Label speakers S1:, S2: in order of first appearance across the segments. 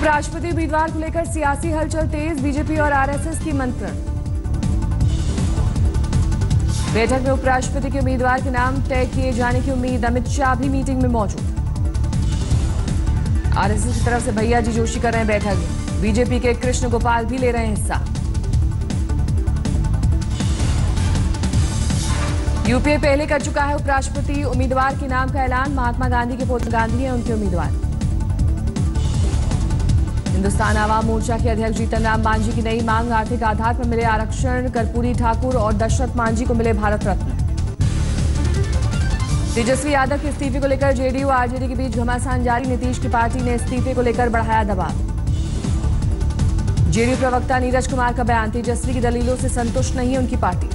S1: उपराष्ट्रपति उम्मीदवार को लेकर सियासी हलचल तेज, बीजेपी और आरएसएस की मंत्रण। बैठक में उपराष्ट्रपति के उम्मीदवार के नाम तय किए जाने की उम्मीद, अमित शाह भी मीटिंग में मौजूद। आरएसएस की तरफ से भैया जी जोशी कर रहे हैं बैठक, बीजेपी के कृष्ण गोपाल भी ले रहे हैं हिस्सा। यूपीए पहले कर चुका है उपराष्ट्रपति उम्मीदवार के नाम का ऐलान, महात्मा गांधी के पुत्र गांधी हैं उनके उम्मीदवार। हिंदुस्तान आवाम मोर्चा के अध्यक्ष जीतन राम मांझी की नई मांग, आर्थिक आधार पर मिले आरक्षण, कर्पूरी ठाकुर और दशरथ मांझी को मिले भारत रत्न। तेजस्वी यादव के इस्तीफे को लेकर जेडीयू आरजेडी के बीच घमासान जारी, नीतीश की पार्टी ने इस्तीफे को लेकर बढ़ाया दबाव। जेडीयू प्रवक्ता नीरज कुमार का बयान, तेजस्वी की दलीलों से संतुष्ट नहीं है उनकी पार्टी।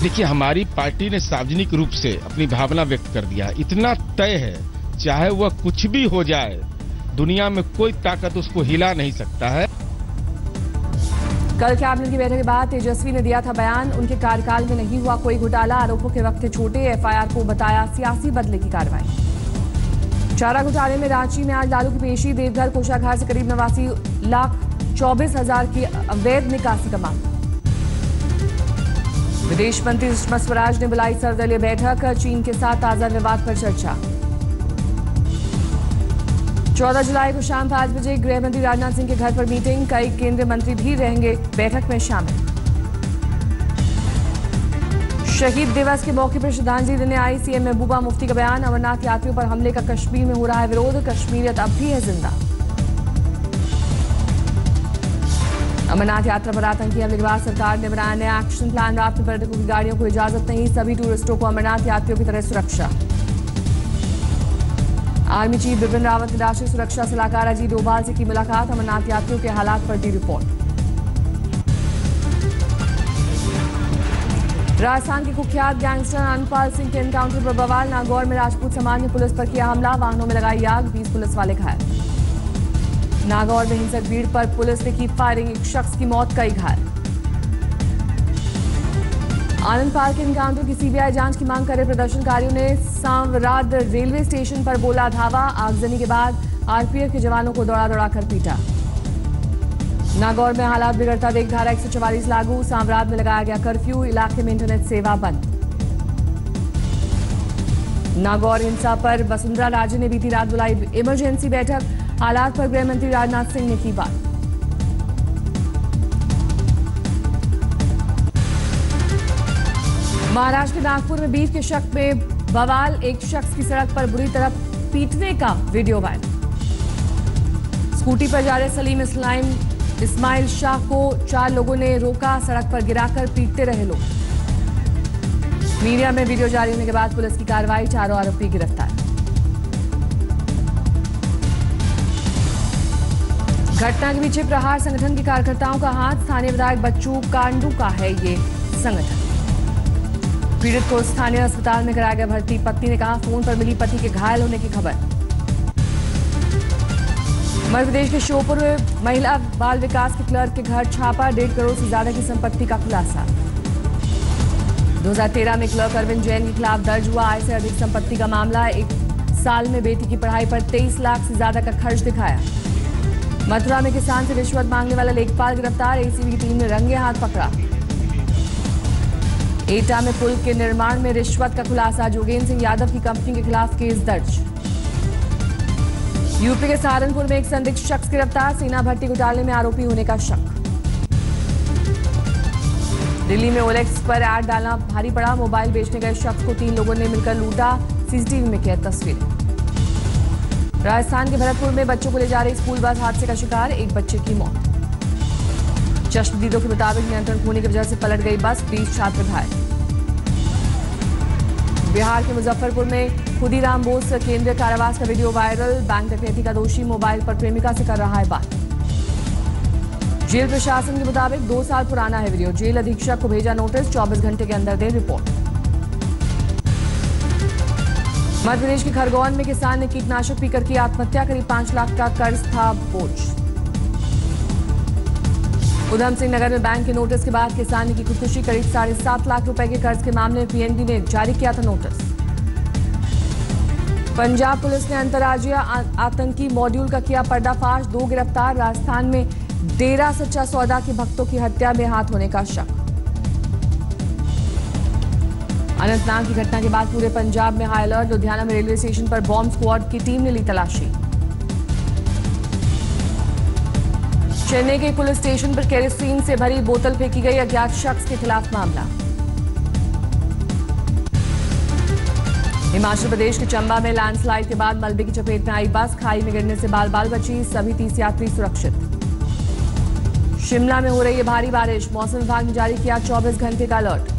S2: देखिए, हमारी पार्टी ने सार्वजनिक रूप से अपनी भावना व्यक्त कर दिया, इतना तय है चाहे वह कुछ भी हो जाए, दुनिया में कोई ताकत उसको हिला नहीं सकता है।
S1: कल कैबिनेट की बैठक के बाद तेजस्वी ने दिया था बयान, उनके कार्यकाल में नहीं हुआ कोई घोटाला, आरोपों के वक्त थे छोटे, एफआईआर को बताया सियासी बदले की कार्रवाई। चारा घोटाले में रांची में आज लालू की पेशी, देवघर कोषागार से करीब 89,24,000 की अवैध निकासी का मामला। विदेश मंत्री सुषमा स्वराज ने बुलाई सर्वदलीय बैठक, चीन के साथ ताजा विवाद पर चर्चा। 14 जुलाई को शाम 5 बजे गृह मंत्री राजनाथ सिंह के घर पर मीटिंग, कई केंद्रीय मंत्री भी रहेंगे बैठक में शामिल। शहीद दिवस के मौके पर श्रद्धांजलि देने आई सीएम महबूबा मुफ्ती का बयान, अमरनाथ यात्रियों पर हमले का कश्मीर में हो रहा है विरोध, कश्मीरियत अब भी है जिंदा। अमरनाथ यात्रा पर आतंकी हमले के बाद सरकार ने बनाया नया एक्शन प्लान, रात में पर्यटकों की गाड़ियों को इजाजत नहीं, सभी टूरिस्टों को अमरनाथ यात्रियों की तरह सुरक्षा। आर्मी चीफ बिपिन रावत ने राष्ट्रीय सुरक्षा सलाहकार अजीत डोभाल से की मुलाकात, अमरनाथ यात्रियों के हालात पर दी रिपोर्ट। राजस्थान के कुख्यात गैंगस्टर आनंदपाल सिंह के एनकाउंटर पर बवाल, नागौर में राजपूत समाज ने पुलिस पर किया हमला, वाहनों में लगाई आग, 20 पुलिस वाले घायल। नागौर में हिंसक भीड़ पर पुलिस ने की फायरिंग, एक शख्स की मौत, कई घायल। आनंदपाल के एनकाउंटर की सीबीआई जांच की मांग करे प्रदर्शनकारियों ने सांवराद रेलवे स्टेशन पर बोला धावा, आगजनी के बाद आरपीएफ के जवानों को दौड़ा दौड़ा कर पीटा। नागौर में हालात बिगड़ता देख धारा 144 लागू, सांवराद में लगाया गया कर्फ्यू, इलाके में इंटरनेट सेवा बंद। नागौर हिंसा पर वसुंधरा राजे ने बीती रात बुलाई इमरजेंसी बैठक, हालात पर गृह मंत्री राजनाथ सिंह ने की बात। महाराष्ट्र के नागपुर में बीफ के शक में बवाल, एक शख्स की सड़क पर बुरी तरह पीटने का वीडियो वायरल। स्कूटी पर जा रहे सलीम इस्माइल शाह को 4 लोगों ने रोका, सड़क पर गिराकर पीटते रहे लोग। मीडिया में वीडियो जारी होने के बाद पुलिस की कार्रवाई, 4 आरोपी गिरफ्तार। घटना के पीछे प्रहार संगठन के कार्यकर्ताओं का हाथ, स्थानीय विधायक बच्चू कांडू का है ये संगठन। पीड़ित को स्थानीय अस्पताल में कराया गया भर्ती, पत्नी ने कहा फोन पर मिली पति के घायल होने की खबर। मध्य प्रदेश के श्योपुर में महिला बाल विकास के क्लर्क के घर छापा, 1.5 करोड़ से ज्यादा की संपत्ति का खुलासा। 2013 में क्लर्क अरविंद जैन के खिलाफ दर्ज हुआ आय से अधिक संपत्ति का मामला, 1 साल में बेटी की पढ़ाई पर 23 लाख से ज्यादा का खर्च दिखाया। मथुरा में किसान से रिश्वत मांगने वाला लेखपाल गिरफ्तार, एसीबी की टीम ने रंगे हाथ पकड़ा। एटा में पुल के निर्माण में रिश्वत का खुलासा, जोगेंद्र सिंह यादव की कंपनी के खिलाफ केस दर्ज। यूपी के सहारनपुर में एक संदिग्ध शख्स गिरफ्तार, सेना भर्ती घोटाले में आरोपी होने का शक। दिल्ली में ओलेक्स पर ऐड डालना भारी पड़ा, मोबाइल बेचने गए शख्स को 3 लोगों ने मिलकर लूटा, सीसीटीवी में कैद तस्वीरें। राजस्थान के भरतपुर में बच्चों को ले जा रही स्कूल बस हादसे का शिकार, एक बच्चे की मौत। चश्मदीदों के मुताबिक नियंत्रण खोने की वजह से पलट गई बस, 20 छात्र घायल। बिहार के मुजफ्फरपुर में खुदीराम बोस केंद्रीय कारावास का वीडियो वायरल, बैंक डकैती का दोषी मोबाइल पर प्रेमिका से कर रहा है बात। जेल प्रशासन के मुताबिक 2 साल पुराना है वीडियो, जेल अधीक्षक को भेजा नोटिस, 24 घंटे के अंदर दे रिपोर्ट। मध्य प्रदेश के खरगोन में किसान ने कीटनाशक पीकर की आत्महत्या, करीब 5 लाख का कर्ज था बोझ। उधम सिंह नगर में बैंक के नोटिस के बाद किसान ने की खुदकुशी, करीब 7.5 लाख रुपए के कर्ज के मामले में पीएनबी ने जारी किया था नोटिस। पंजाब पुलिस ने अंतर्राज्यीय आतंकी मॉड्यूल का किया पर्दाफाश, 2 गिरफ्तार। राजस्थान में डेरा सच्चा सौदा के भक्तों की हत्या में हाथ होने का शक। अनंतनाग की घटना के बाद पूरे पंजाब में हाई अलर्ट। लुधियाना में रेलवे स्टेशन पर बॉम्ब स्क्वाड की टीम ने ली तलाशी। चेन्नई के पुलिस स्टेशन पर केरोसिन से भरी बोतल फेंकी गई, अज्ञात शख्स के खिलाफ मामला। हिमाचल प्रदेश के चंबा में लैंडस्लाइड के बाद मलबे की चपेट में आई बस, खाई में गिरने से बाल बाल बची, सभी 30 यात्री सुरक्षित। शिमला में हो रही है भारी बारिश, मौसम विभाग ने जारी किया 24 घंटे का अलर्ट।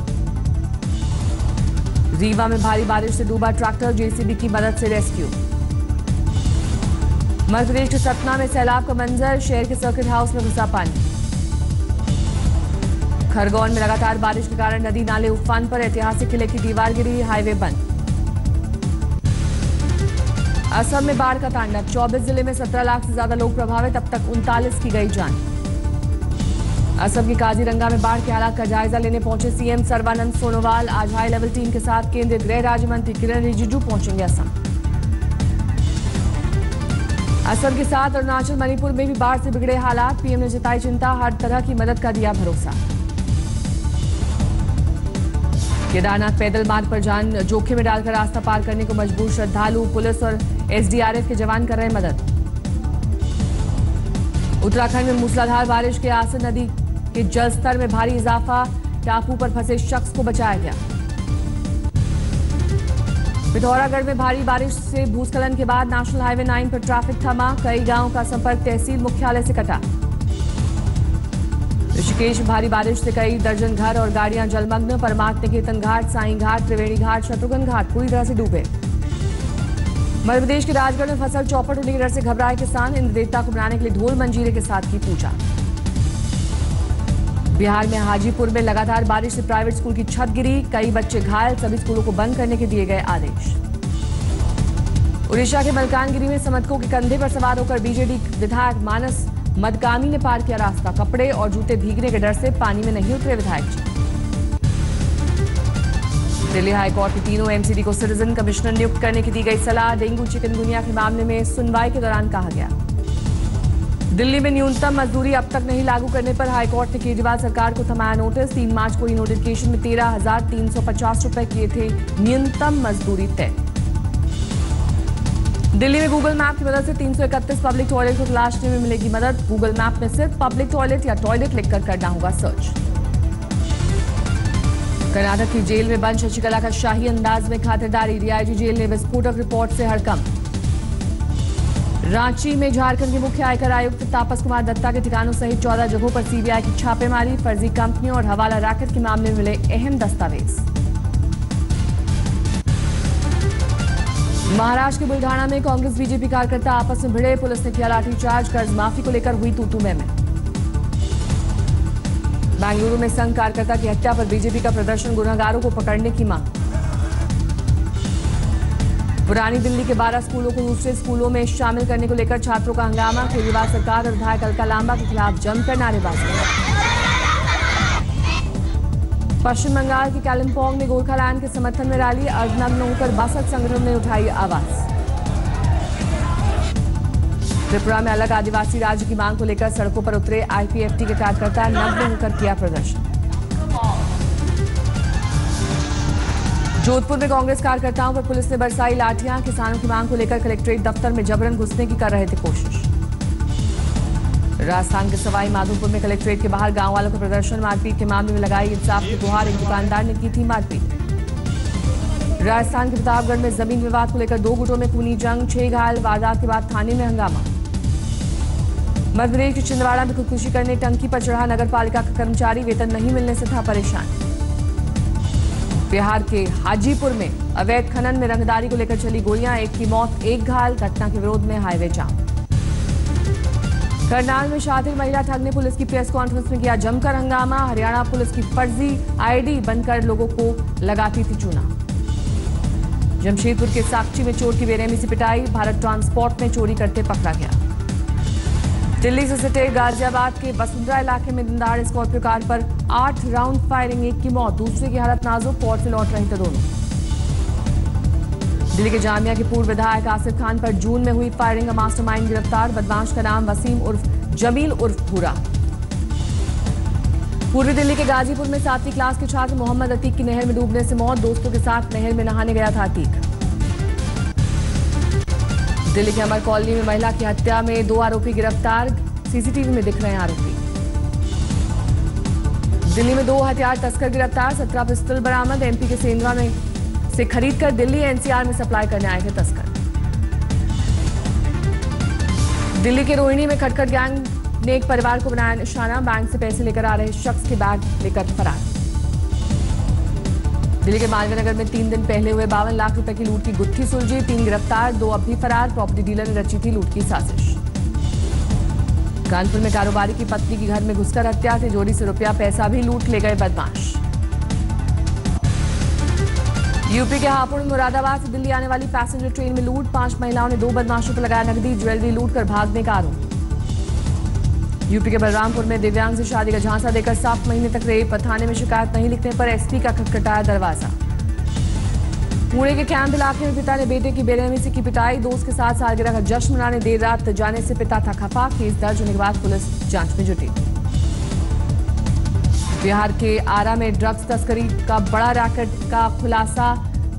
S1: रीवा में भारी बारिश से डूबा ट्रैक्टर, जेसीबी की मदद से रेस्क्यू। मध्य प्रदेश के सतना में सैलाब का मंजर, शहर के सर्किट हाउस में घुसा पानी। खरगोन में लगातार बारिश के कारण नदी नाले उफान पर, ऐतिहासिक किले की दीवार गिरी, हाईवे बंद। असम में बाढ़ का तांडव, 24 जिले में 17 लाख से ज्यादा लोग प्रभावित, अब तक 39 की गई जान। असम की काजीरंगा में बाढ़ के हालात का जायजा लेने पहुंचे सीएम सर्बानंद सोनोवाल। आज हाई लेवल टीम के साथ केंद्रीय गृह राज्य मंत्री किरण रिजिजू पहुंचेंगे असम। असम के साथ अरुणाचल मणिपुर में भी बाढ़ से बिगड़े हालात, पीएम ने जताई चिंता, हर तरह की मदद का दिया भरोसा। केदारनाथ पैदल मार्ग पर जान जोखिम में डालकर रास्ता पार करने को मजबूर श्रद्धालु, पुलिस और एसडीआरएफ के जवान कर रहे मदद। उत्तराखंड में मूसलाधार बारिश के आसन नदी के जलस्तर में भारी इजाफा, टापू पर फंसे शख्स को बचाया गया। पिथौरागढ़ में भारी बारिश से भूस्खलन के बाद नेशनल हाईवे 9 पर ट्रैफिक थमा, कई गांवों का संपर्क तहसील मुख्यालय से कटा। ऋषिकेश में भारी बारिश से कई दर्जन घर और गाड़ियां जलमग्न, परमार्थ निकेतन घाट, साईं घाट, त्रिवेणी घाट, शत्रुघ्न घाट पूरी तरह से डूबे। मध्य प्रदेश के राजगढ़ में फसल चौपट होने की डर से घबराए किसान, इंद्र देवता को मनाने के लिए ढोल मंजीरे के साथ की पूजा। बिहार में हाजीपुर में लगातार बारिश से प्राइवेट स्कूल की छत गिरी, कई बच्चे घायल, सभी स्कूलों को बंद करने के दिए गए आदेश। उड़ीसा के मलकानगिरी में समर्थकों के कंधे पर सवार होकर बीजेडी विधायक मानस मदकामी ने पार किया रास्ता, कपड़े और जूते भीगने के डर से पानी में नहीं उतरे विधायक जी। दिल्ली हाईकोर्ट की तीनों एमसीडी को सिटीजन कमिश्नर नियुक्त करने की दी गई सलाह, डेंगू चिकनगुनिया के मामले में सुनवाई के दौरान कहा गया। दिल्ली में न्यूनतम मजदूरी अब तक नहीं लागू करने पर हाईकोर्ट ने केजरीवाल सरकार को थमाया नोटिस, 3 मार्च को ही नोटिफिकेशन में 13,350 रुपए किए थे न्यूनतम मजदूरी तय। दिल्ली में गूगल मैप की मदद से 331 पब्लिक टॉयलेट को तलाशने में मिलेगी मदद, गूगल मैप में सिर्फ पब्लिक टॉयलेट या टॉयलेट लिखकर करना होगा सर्च। कर्नाटक की जेल में बंद शशिकला का शाही अंदाज में खातिरदारी, डीआईजी जेल ने विस्फोटक रिपोर्ट से हड़कंप। रांची में झारखंड के मुख्य आयकर आयुक्त तापस कुमार दत्ता के ठिकानों सहित 14 जगहों पर सीबीआई की छापेमारी, फर्जी कंपनियों और हवाला रैकेट के मामले में मिले अहम दस्तावेज। महाराष्ट्र के बुल्ढाना में कांग्रेस बीजेपी कार्यकर्ता आपस में भिड़े, पुलिस ने किया लाठीचार्ज, कर्ज माफी को लेकर हुई तू-तू मैं। बेंगलुरु में संघ कार्यकर्ता की हत्या पर बीजेपी का प्रदर्शन, गुनहगारों को पकड़ने की मांग। पुरानी दिल्ली के 12 स्कूलों को दूसरे स्कूलों में शामिल करने को लेकर छात्रों का हंगामा, केजरीवाल सरकार और विधायक अलका लांबा के खिलाफ जमकर नारेबाजी। पश्चिम बंगाल के कालिम्पोंग में गोरखालैंड के समर्थन में रैली, अर्धनग्न होकर बासठ संगठन ने उठाई आवाज। त्रिपुरा में अलग आदिवासी राज्य की मांग को लेकर सड़कों पर उतरे आईपीएफटी के कार्यकर्ता, नग्न होकर किया प्रदर्शन। जोधपुर में कांग्रेस कार्यकर्ताओं पर पुलिस ने बरसाई लाठियां, किसानों की मांग को लेकर कलेक्ट्रेट दफ्तर में जबरन घुसने की कर रहे थे कोशिश। राजस्थान के सवाई माधोपुर में कलेक्ट्रेट के बाहर गांव वालों का प्रदर्शन, मारपीट के मामले में लगाई इंसाफ की गुहार, एक दुकानदार ने की थी मारपीट। राजस्थान के प्रतापगढ़ में जमीन विवाद को लेकर 2 गुटों में खूनी जंग, 6 घायल, वारदात के बाद थाने में हंगामा। मध्य प्रदेश के छिंदवाड़ा में खुदकुशी करने टंकी पर चढ़ा नगर पालिका का कर्मचारी, वेतन नहीं मिलने से था परेशान। बिहार के हाजीपुर में अवैध खनन में रंगदारी को लेकर चली गोलियां, 1 की मौत, 1 घायल, घटना के विरोध में हाईवे जाम। करनाल में शातिर महिला ठग ने पुलिस की प्रेस कॉन्फ्रेंस में किया जमकर हंगामा, हरियाणा पुलिस की फर्जी आईडी बनकर लोगों को लगाती थी चूना। जमशेदपुर के साकची में चोर की बेरहमी से पिटाई, भारत ट्रांसपोर्ट में चोरी करते पकड़ा गया। दिल्ली से सटे गाजियाबाद के वसुंधरा इलाके में दिनदार स्कॉर्पियो कार पर 8 राउंड फायरिंग, 1 की मौत, दूसरे की हालत नाजुक, कोर्ट से लौट रहे थे दोनों। दिल्ली के जामिया के पूर्व विधायक आसिफ खान पर जून में हुई फायरिंग का मास्टरमाइंड गिरफ्तार। बदमाश का नाम वसीम उर्फ जमील उर्फ भूरा। पूर्वी दिल्ली के गाजीपुर में 7वीं क्लास के छात्र मोहम्मद अतीक की नहर में डूबने से मौत। दोस्तों के साथ नहर में नहाने गया था अतीक। दिल्ली के अमर कॉलोनी में महिला की हत्या में 2 आरोपी गिरफ्तार। सीसीटीवी में दिख रहे हैं आरोपी। दिल्ली में 2 हथियार तस्कर गिरफ्तार। 17 पिस्तौल बरामद। एमपी के सेंद्रा में से खरीदकर दिल्ली एनसीआर में सप्लाई करने आए थे तस्कर। दिल्ली के रोहिणी में खटखट गैंग ने एक परिवार को बनाया निशाना। बैंक से पैसे लेकर आ रहे शख्स के बैग लेकर फरार। दिल्ली के मालवीय नगर में 3 दिन पहले हुए 52 लाख रुपए की लूट की गुत्थी सुलझी। 3 गिरफ्तार, 2 अब भी फरार। प्रॉपर्टी डीलर ने रची थी लूट की साजिश। कानपुर में कारोबारी की पत्नी की घर में घुसकर हत्या। तिजोरी से रुपया पैसा भी लूट ले गए बदमाश। यूपी के हापुड़ में मुरादाबाद से दिल्ली आने वाली पैसेंजर ट्रेन में लूट। 5 महिलाओं ने 2 बदमाशों पर लगाया नकदी। ज्वेलरी लूट कर भागने का आरोप। यूपी के बलरामपुर में दिव्यांग से शादी का झांसा देकर 7 महीने तक रेप। थाने में शिकायत नहीं लिखने पर एसपी का खटखटाया दरवाजा। पुणे के कैंप इलाके में पिता ने बेटे की बेरहमी से की पिटाई। दोस्त के साथ सालगिरह का जश्न मनाने देर रात जाने से पिता था खफा। केस दर्ज होने के बाद पुलिस जांच में जुटी। बिहार के आरा में ड्रग्स तस्करी का बड़ा रैकेट का खुलासा।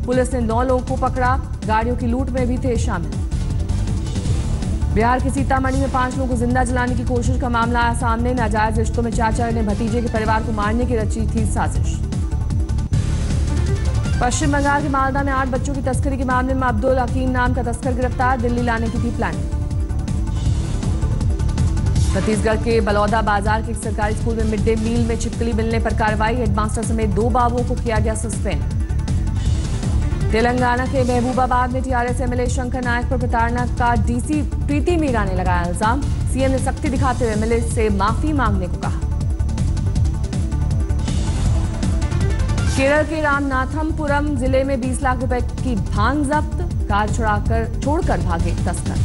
S1: पुलिस ने 9 लोगों को पकड़ा। गाड़ियों की लूट में भी थे शामिल। बिहार के सीतामढ़ी में 5 लोगों को जिंदा जलाने की कोशिश का मामला आया सामने। नाजायज रिश्तों में चाचा ने भतीजे के परिवार को मारने की रची थी साजिश। पश्चिम बंगाल के मालदा में 8 बच्चों की तस्करी के मामले में अब्दुल हकीम नाम का तस्कर गिरफ्तार। दिल्ली लाने की थी प्लानिंग। छत्तीसगढ़ के बलौदा बाजार के एक सरकारी स्कूल में मिड डे मील में छिपकली मिलने पर कार्रवाई। हेडमास्टर समेत 2 बाबुओं को किया गया सस्पेंड। तेलंगाना के महबूबाबाद में टीआरएस एमएलए शंकर नायक पर प्रताड़ना का डीसी प्रीति मीरा ने लगाया इल्जाम। सीएम ने सख्ती दिखाते हुए एमएलए से माफी मांगने को कहा। केरल के रामनाथपुरम जिले में 20 लाख रुपए की भांग जब्त। कार छोड़कर भागे तस्कर।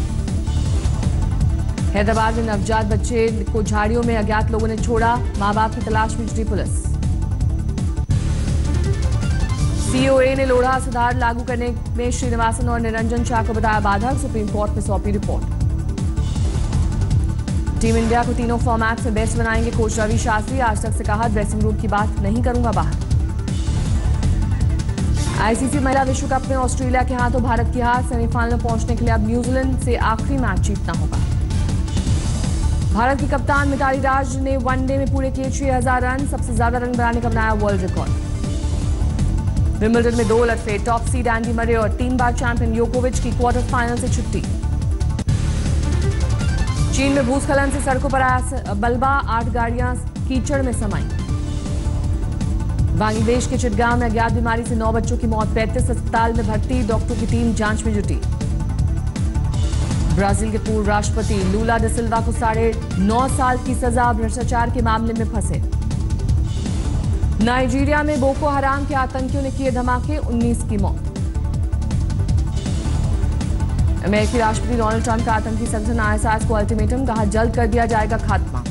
S1: हैदराबाद में नवजात बच्चे को झाड़ियों में अज्ञात लोगों ने छोड़ा। मां बाप की तलाश में जुटी पुलिस। सीओए ने लोढ़ा सुधार लागू करने में श्रीनिवासन और निरंजन शाह को बताया बाधक। सुप्रीम कोर्ट में सौंपी रिपोर्ट। टीम इंडिया को तीनों फॉर्मेट से बेस्ट बनाएंगे कोच रवि शास्त्री। आज तक से कहा ड्रेसिंग रूम की बात नहीं करूंगा बाहर। आईसीसी महिला विश्व कप में ऑस्ट्रेलिया के हाथों भारत की हार। सेमीफाइनल में पहुंचने के लिए अब न्यूजीलैंड से आखिरी मैच जीतना होगा। भारत की कप्तान मिताली राज ने वनडे में पूरे किए 6000 रन। सबसे ज्यादा रन बनाने का बनाया वर्ल्ड रिकॉर्ड। विंबलडन में 2 उलटफेर। टॉप सीड एंडी मरे और 3 बार चैंपियन योकोविच की क्वार्टर फाइनल से छुट्टी। चीन में भूस्खलन से सड़कों पर आया बलबा। 8 गाड़ियां कीचड़ में समाई। बांग्लादेश के चिटगांव में अज्ञात बीमारी से 9 बच्चों की मौत। 35 अस्पताल में भर्ती। डॉक्टरों की टीम जांच में जुटी। ब्राजील के पूर्व राष्ट्रपति लूला दा सिल्वा को 9.5 साल की सजा भ्रष्टाचार के मामले में फंसे। नाइजीरिया में बोको हराम के आतंकियों ने किए धमाके। 19 की मौत। अमेरिकी राष्ट्रपति डोनाल्ड ट्रंप का आतंकी संगठन आईएसआईएस को अल्टीमेटम। कहा जल्द कर दिया जाएगा खात्मा।